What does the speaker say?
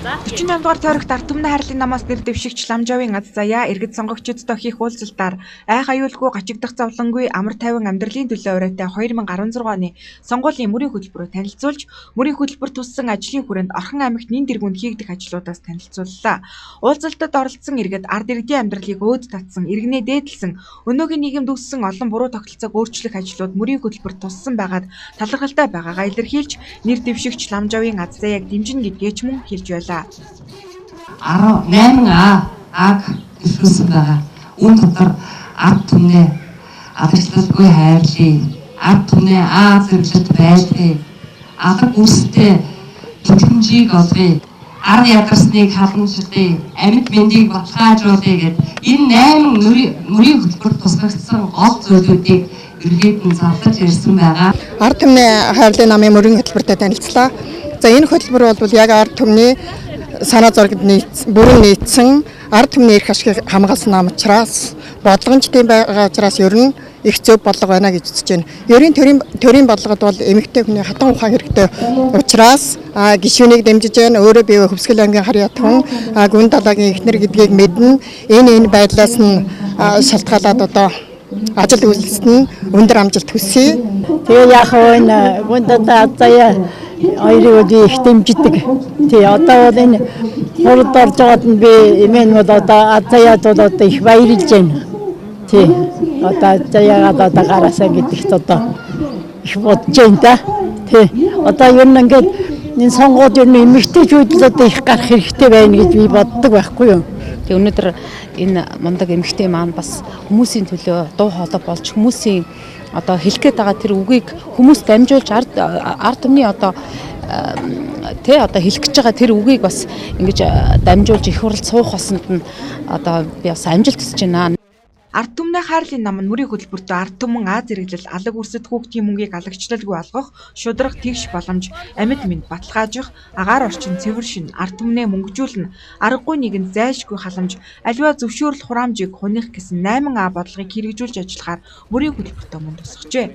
48 дугаар тойрогт ард түмний хайрлын намаас нэр дэвшигч Ламжавын аз заяа иргэд сонгогчдод хийх уулзалтаар айх аюулгүй гачигдах зовлонгүй амар тайван амьдралын төлөө урайтай 2016 оны сонгуулийн мөрийн хөтөлбөрөөр танилцуулж, мөрийн хөтөлбөр туссан ажлын хүрээнд Орхон аймагт нэн тэргуунд хийгдэх ажлуудаас танилцууллаа. Уулзалтад оролцсон иргэд ард иргэдийн амьдралыг өөд татсан, иргэнээ дээдлсэн, өнөөгийн нийгэмд үүссэн олон буруу тогтолцоог өөрчлөх ажлууд мөрийн хөтөлбөрт туссан байгаад талархалтай байгаагаа илэрхийлж, нэр дэвшигч Ламжавын аз заяаг дэмжинэ гэдгээ ч мөн хэлж байлаа. 18А дэвшүүлсэн байгаа. Үүн дотор ард түмний алдаршилгүй хайрлын, ард түмний зэрэглэлд байлгыг, алдар үүстэй тэмцэмжийг олгоё, ар ядарсныг халамжлая, амьд мэндийг баталгаажуулъя гэд энэ 8 мөрийн хөтөлбөрт тусгагдсан гол зүйлүүдийг иргэдэн зарлаж ирсэн байгаа. Ард түмний хайрлын намын мөрийн хөтөлбөртэй танилцлаа. За энэ хөтөлбөр бол яг ард түмний санаа зовлонд бүрэн нийцсэн ард түмний эрх ашгийг хамгаалсан нам учраас бодлогончдын байгаа учраас ер нь их зөв бодлого байна гэж үзэж байна. Ерийн төрийн бодлогод бол эмэгтэй хүний хатан ухаан хэрэгтэй учраас гишүүнийг дэмжиж байна. Өөрөө бие Хөвсгөл аймгийн Харьяа тун гүн далайгийн эхнэр гэдгийг мэднэ. Энэ байдлаас нь шалтгаалаад одоо ажил үйлсэнд өндөр амжилт хүсье. Тэгээ яг энэ гүн далай заяа хоёрыг их дэмждэг. Тий одоо бол энэ хурд орж байгаад нь би эмээн бол одоо азаяад бол одоо их баярлж байна. Тий одоо заяагаад одоо гараасаа гэдэгт одоо их бодож байна да. Тий одоо ер нь ингээд энэ сонгууд ер нь эмэгтэйчүүд л одоо их гарах хэрэгтэй байна гэж би боддог байхгүй юу. Тэг өнөөдөр энэ мундаг эмэгтэй маань бас хүмүүсийн төлөө дуу хоолой болж хүмүүсийн одоо хэлгээд байгаа тэр үгийг хүмүүс дамжуулж ард түмний одоо одоо хэлэх гэж байгаа тэр үгийг бас ингэж дамжуулж их хурл суух болсонд нь одоо би бас амжилт хүсэж байна. Ард түмний хайрлын нам нь мөрийн хөтөлбөртөө ард түмэн зэрэглэл алаг үрсэд хүүхдийн мөнгийг алагчлалгүй болгох, шудрах тэгш боломж, амьд мэнд баталгаажих, агаар орчин цэвэр шин, ард түмнээ мөнгөжүүлнэ, аргагүй нэгэн зайлшгүй халамж, аливаа зөвшөөрөл хураамжийг хуних гэсэн 8А бодлогыг хэрэгжүүлж ажиллахаар мөрийн хөтөлбөртөө мөн тусгажээ.